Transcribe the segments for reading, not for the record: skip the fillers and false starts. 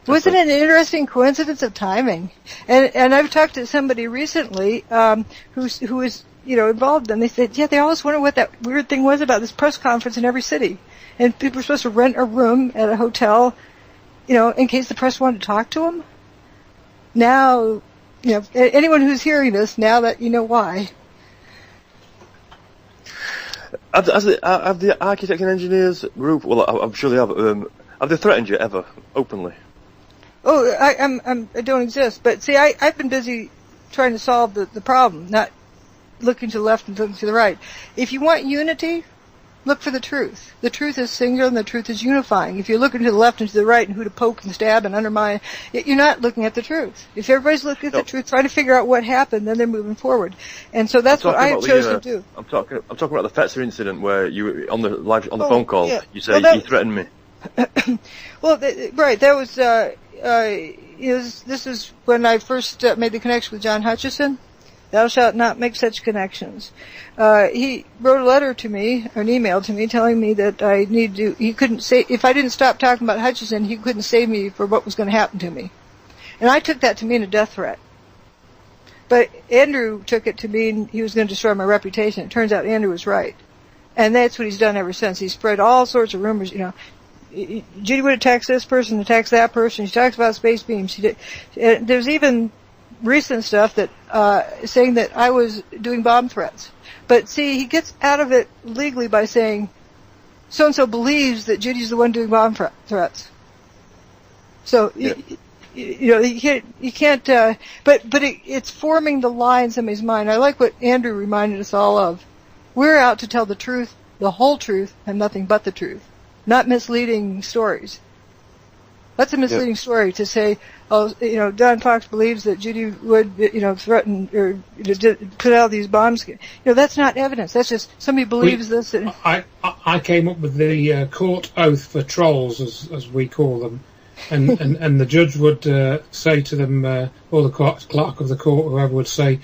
Wasn't it an interesting coincidence of timing? And I've talked to somebody recently who was involved, and they said, yeah, they always wonder what that weird thing was about this press conference in every city, and people were supposed to rent a room at a hotel, in case the press wanted to talk to them. Now, anyone who's hearing this, now that you know why. Have the architect and engineers group? Well, I'm sure they have they threatened you ever openly? Oh, I don't exist. But see, I've been busy trying to solve the problem, not looking to the left and looking to the right. If you want unity, look for the truth. The truth is singular and the truth is unifying. If you're looking to the left and to the right and who to poke and stab and undermine, you're not looking at the truth. If everybody's looking at the truth, trying to figure out what happened, then they're moving forward. And so that's what I have chosen to do. I'm talking about the Fetzer incident where you on the phone call, you say he threatened me. Well, right. That was this is when I first made the connection with John Hutchison. Thou shalt not make such connections. He wrote a letter to me, or an email to me, telling me that he couldn't say, if I didn't stop talking about Hutchison, he couldn't save me for what was going to happen to me. And I took that to mean a death threat. But Andrew took it to mean he was going to destroy my reputation. It turns out Andrew was right. And that's what he's done ever since. He's spread all sorts of rumors, Judy Wood attacks this person, attacks that person. She talks about space beams. There's even recent stuff that saying that I was doing bomb threats. But see, he gets out of it legally by saying so and so believes that Judy's the one doing bomb threats. So you can't. But it's forming the lie in somebody's mind. I like what Andrew reminded us all of. We're out to tell the truth, the whole truth, and nothing but the truth, not misleading stories. That's a misleading story to say, Don Fox believes that Judy Wood, threatened or put out these bombs. That's not evidence. That's just somebody believes this. I came up with the court oath for trolls, as we call them, and the judge would say to them, or the clerk of the court, whoever would say,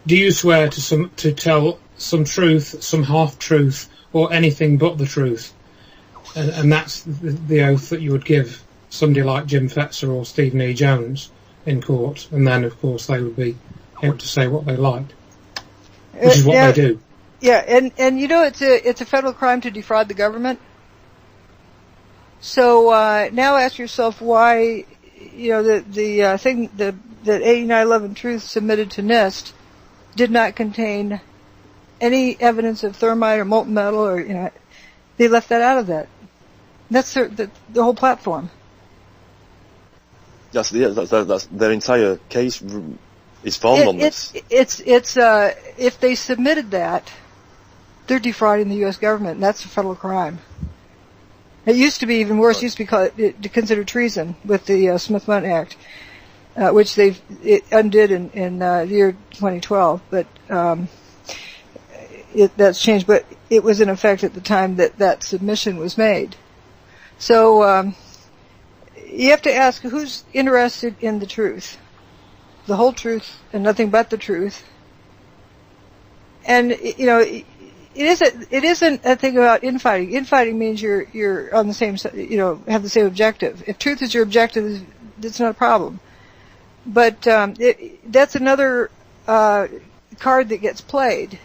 "Do you swear to tell some truth, some half truth, or anything but the truth?" And that's the oath that you would give somebody like Jim Fetzer or Stephen E. Jones in court, and then of course they would be able to say what they liked, which is what they do. Yeah, and it's a federal crime to defraud the government. So now ask yourself why the thing that 8911 Truth submitted to NIST did not contain any evidence of thermite or molten metal, or they left that out of that. That's the whole platform. That's their entire case is formed on this. It's if they submitted that, they're defrauding the U.S. government, and that's a federal crime. It used to be even worse. It used to be considered treason with the Smith-Mundt Act, which it undid in the year 2012. But that's changed. But it was in effect at the time that submission was made. So you have to ask who's interested in the truth, the whole truth and nothing but the truth. And it isn't a thing about infighting. Infighting means you're on the same, have the same objective. If truth is your objective, it's not a problem. But that's another card that gets played.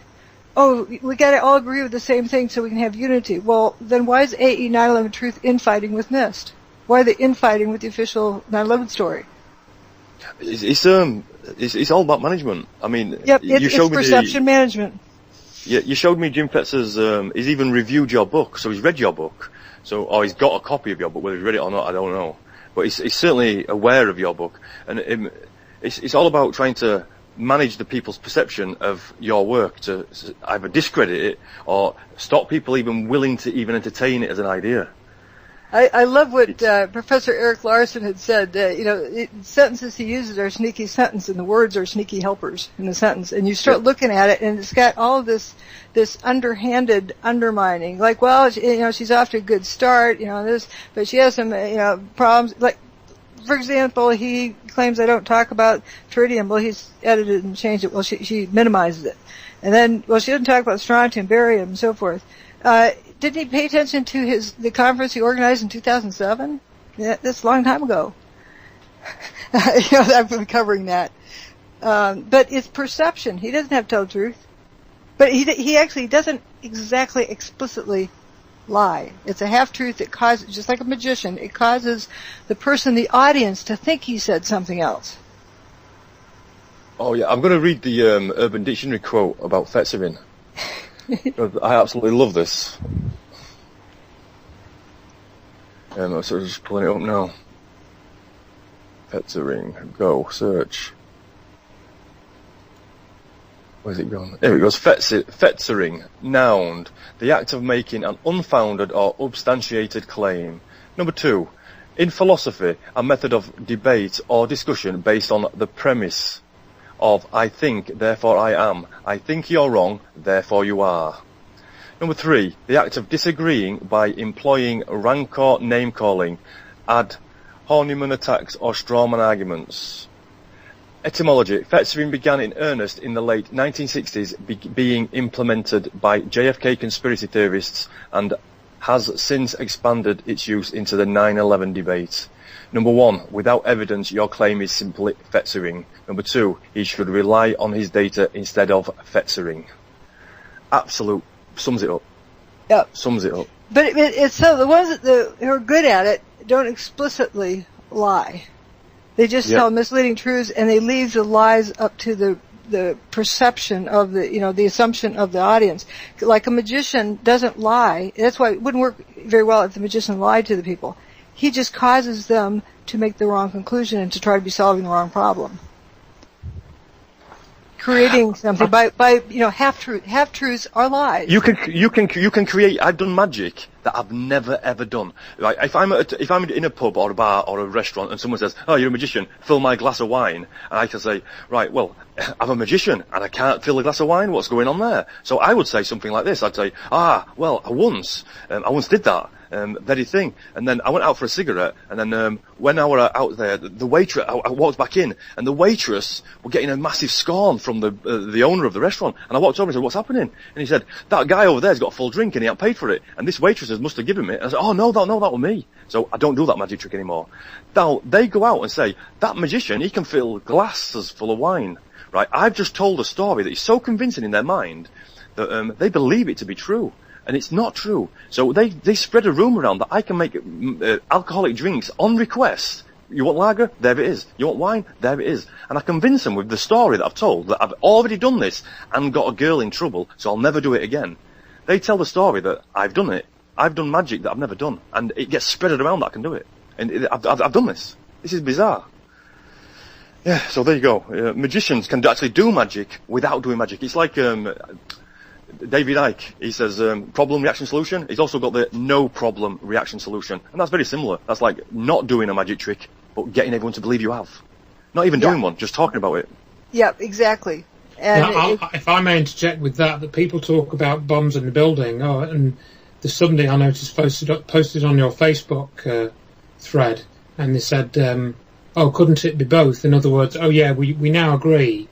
Oh, we got to all agree with the same thing so we can have unity. Well, then why is AE 9/11 Truth infighting with NIST? Why are they infighting with the official 9/11 story? It's all about management. I mean, yep, it's perception management. Yeah, you showed me Jim Fetzer's. He's even reviewed your book, so he's read your book. Or he's got a copy of your book. Whether he's read it or not, I don't know. But he's certainly aware of your book, and it's all about trying to manage the people's perception of your work to either discredit it or stop people even willing to even entertain it as an idea. I love what Professor Eric Larsen had said. Sentences he uses are sneaky sentences, and the words are sneaky helpers in the sentence. And you start looking at it, and it's got all of this underhanded undermining. Like, well, she's off to a good start, but she has some, problems. Like, for example, he claims I don't talk about tritium. Well, he's edited and changed it. Well, she minimizes it. And then, she doesn't talk about strontium, barium, and so forth. Didn't he pay attention to the conference he organized in 2007? Yeah, that's a long time ago. I've been covering that. But it's perception. He doesn't have to tell the truth. But he actually doesn't exactly explicitly lie. It's a half-truth that causes, just like a magician, it causes the person, the audience, to think he said something else. Oh yeah, I'm going to read the Urban Dictionary quote about Fetzering. I absolutely love this. So just pulling it up now. Fetzering, go, search. Where's it gone? Here it goes. Fetzering, noun, the act of making an unfounded or substantiated claim. Number 2, in philosophy, a method of debate or discussion based on the premise of I think, therefore I am. I think you're wrong, therefore you are. Number 3, the act of disagreeing by employing rancor name-calling, ad hominem attacks or strawman arguments. Etymology. Fetzering began in earnest in the late 1960s, being implemented by JFK conspiracy theorists and has since expanded its use into the 9/11 debate. Number 1, without evidence, your claim is simply Fetzering. Number 2, he should rely on his data instead of Fetzering. Absolute. Sums it up. Yep. Sums it up. But it's so the ones who are good at it don't explicitly lie. They just tell misleading truths, and they leave the lies up to the perception of the assumption of the audience. Like a magician doesn't lie. That's why it wouldn't work very well if the magician lied to the people. He just causes them to make the wrong conclusion and to try to be solving the wrong problem. Creating something by half-truths are lies. You can create. I've done magic that I've never ever done. Like if I'm in a pub or a bar or a restaurant and someone says, "Oh, you're a magician, fill my glass of wine," and I can say, "Right, well, I'm a magician and I can't fill a glass of wine. What's going on there?" So I would say something like this. I'd say, well, I once did that. Very thing. And then I went out for a cigarette, and then when I was out there, the waitress, I walked back in, and the waitress were getting a massive scorn from the owner of the restaurant. And I walked over and said, "What's happening?" And he said, "That guy over there's got a full drink and he hadn't paid for it. And this waitress must have given me it." And I said, "Oh, no, that was me." So I don't do that magic trick anymore. Now, they go out and say, "That magician, he can fill glasses full of wine." Right? I've just told a story that is so convincing in their mind that they believe it to be true. And it's not true. So they spread a rumour around that I can make alcoholic drinks on request. You want lager? There it is. You want wine? There it is. And I convince them with the story that I've told that I've already done this and got a girl in trouble, so I'll never do it again. They tell the story that I've done it. I've done magic that I've never done. And it gets spread around that I can do it. And I've done this. This is bizarre. Yeah, so there you go. Magicians can actually do magic without doing magic. It's like David Icke, he says problem, reaction, solution. He's also got the no problem, reaction, solution. And that's very similar. That's like not doing a magic trick, but getting everyone to believe you have. Not even doing one, just talking about it. Yeah, exactly. And now, if I may interject with that people talk about bombs in the building, and there's somebody I noticed posted on your Facebook thread, and they said, couldn't it be both? In other words, we now agree.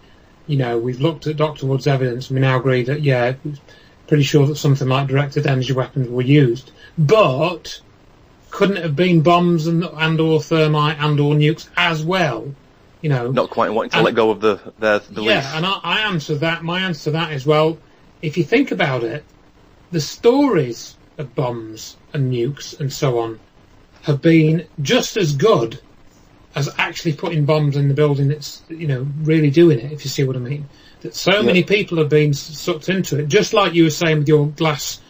We've looked at Dr. Wood's evidence and we now agree that, it was pretty sure that something like directed energy weapons were used. But couldn't it have been bombs and or thermite and or nukes as well? Not quite wanting to let go of their belief. Yeah, and I answer that. My answer to that is, well, if you think about it, the stories of bombs and nukes and so on have been just as good as actually putting bombs in the building that's, really doing it, if you see what I mean. That so many people have been sucked into it, just like you were saying with your glass,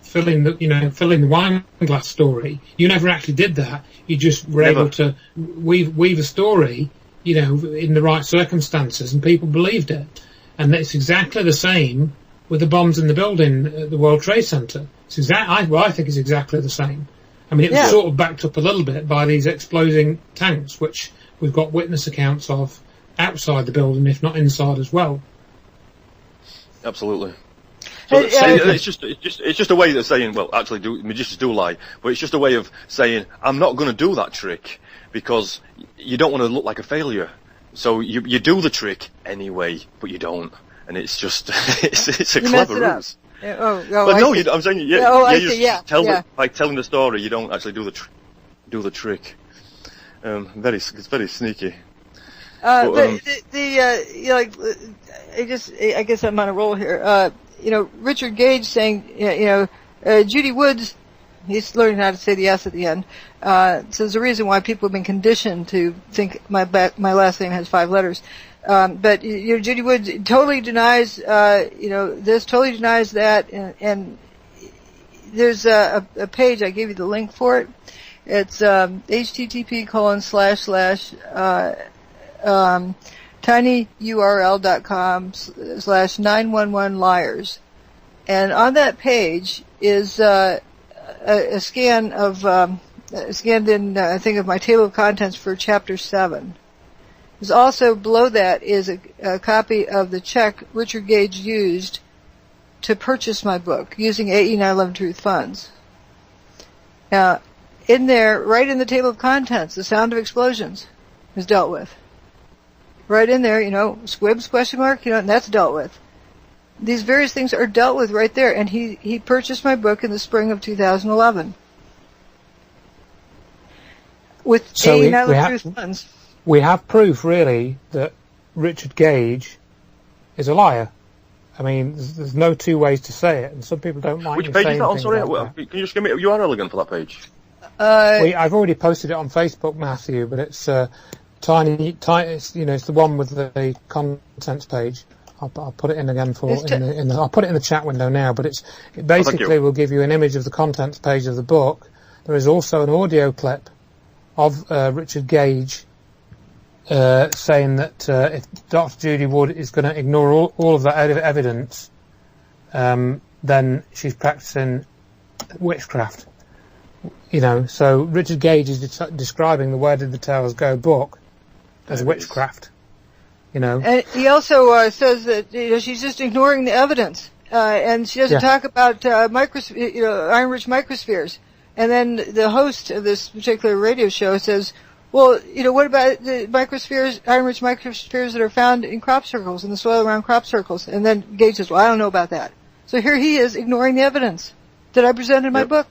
filling the wine glass story. You never actually did that. You just were able to weave a story, in the right circumstances, and people believed it. And it's exactly the same with the bombs in the building at the World Trade Center. I think it's exactly the same. I mean, it was sort of backed up a little bit by these exploding tanks, which we've got witness accounts of outside the building, if not inside as well. Absolutely. So it's just a way of saying, well, actually, magicians do lie, but it's just a way of saying, I'm not going to do that trick because you don't want to look like a failure. So you do the trick anyway, but you don't, and it's just it's a clever ruse. I'm saying by telling the story, you don't actually do the trick. It's very sneaky. I guess I'm on a roll here. Richard Gage saying, Judy Wood, he's learning how to say the S at the end, says the reason why people have been conditioned to think my last name has 5 letters. But Judy Wood totally denies, this, totally denies that, and there's a page, I gave you the link for it. It's tinyurl.com/911liars. And on that page is a scan of scanned in I think of my table of contents for chapter 7. There's also below that is a copy of the check Richard Gage used to purchase my book using AE 9/11 Truth funds. Now, in there, right in the table of contents, the sound of explosions is dealt with. Right in there, squibs, question mark, and that's dealt with. These various things are dealt with right there, and he purchased my book in the spring of 2011 with AE 9/11 Truth funds. We have proof, really, that Richard Gage is a liar. I mean, there's no two ways to say it, and some people don't like Which page is that on? Sorry, can you just give me a URL again for that page? I've already posted it on Facebook, Matthew, but it's tiny. It's the one with the contents page. I'll put it in again I'll put it in the chat window now. But it basically will give you an image of the contents page of the book. There is also an audio clip of Richard Gage saying that if Dr. Judy Wood is going to ignore all of that evidence, then she's practicing witchcraft. So Richard Gage is describing the Where Did the Towers Go book as witchcraft. And he also says that she's just ignoring the evidence, and she doesn't talk about iron rich microspheres. And then the host of this particular radio show says, well, what about the microspheres, iron-rich microspheres that are found in crop circles, in the soil around crop circles? And then Gage says, well, I don't know about that. So here he is ignoring the evidence that I presented in my book.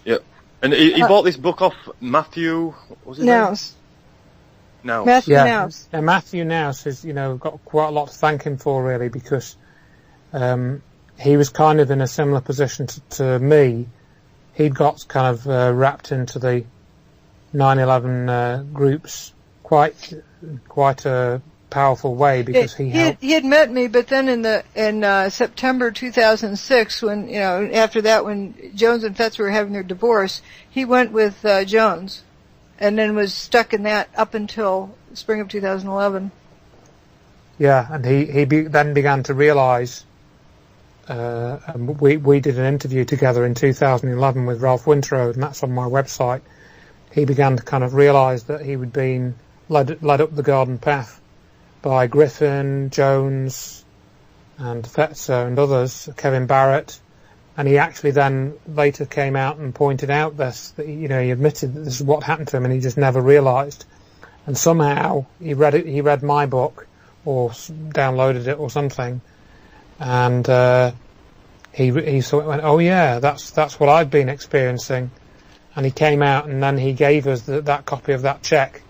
Yep. And he bought this book off Matthew, what was his name? Now. Matthew Nouse. Yeah, Matthew Nouse has, got quite a lot to thank him for, really, because he was kind of in a similar position to me. He'd got kind of wrapped into the 9/11 groups quite a powerful way because he had met me, but then in September 2006, when after that, when Jones and Fetzer were having their divorce, he went with Jones, and then was stuck in that up until spring of 2011. Yeah, and he then began to realise. We did an interview together in 2011 with Ralph Winterode, and that's on my website. He began to kind of realise that he had been led up the garden path by Griffin, Jones, and Fetzer and others, Kevin Barrett, and he actually then later came out and pointed out this, that he admitted that this is what happened to him, and he just never realised. And somehow he read my book or downloaded it or something. And he sort of went, oh yeah, that's what I've been experiencing. And he came out and then he gave us that copy of that check.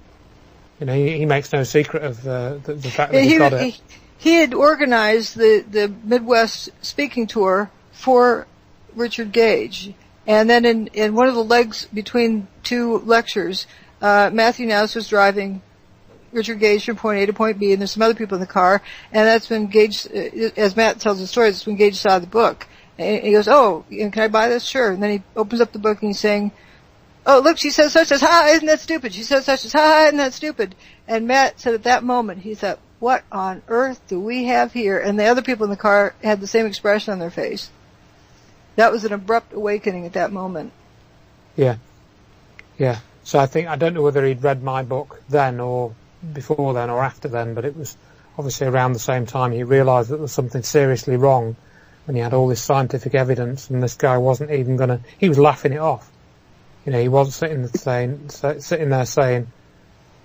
He makes no secret of the fact that he got it. He had organized the Midwest speaking tour for Richard Gage, and then in one of the legs between two lectures, Matthew Nouse was driving Richard Gage from point A to point B, and there's some other people in the car, and that's when Gage, as Matt tells the story, that's when Gage saw the book. And he goes, oh, can I buy this? Sure. And then he opens up the book and he's saying, oh, look, she says such as, ha, isn't that stupid? She says such as, ha, isn't that stupid? And Matt said at that moment, he thought, what on earth do we have here? And the other people in the car had the same expression on their face. That was an abrupt awakening at that moment. Yeah. Yeah. So I don't know whether he'd read my book then or before then or after then, but it was obviously around the same time he realised that there was something seriously wrong when he had all this scientific evidence, and this guy wasn't even he was laughing it off. He wasn't sitting there saying,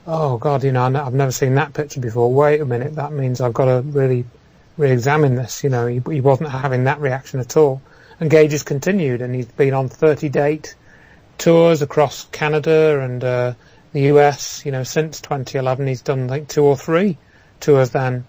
oh God, I've never seen that picture before. Wait a minute, that means I've got to really re-examine this. He wasn't having that reaction at all. And Gage has continued, and he's been on 30 date tours across Canada and the US, since 2011. He's done like 2 or 3 tours then.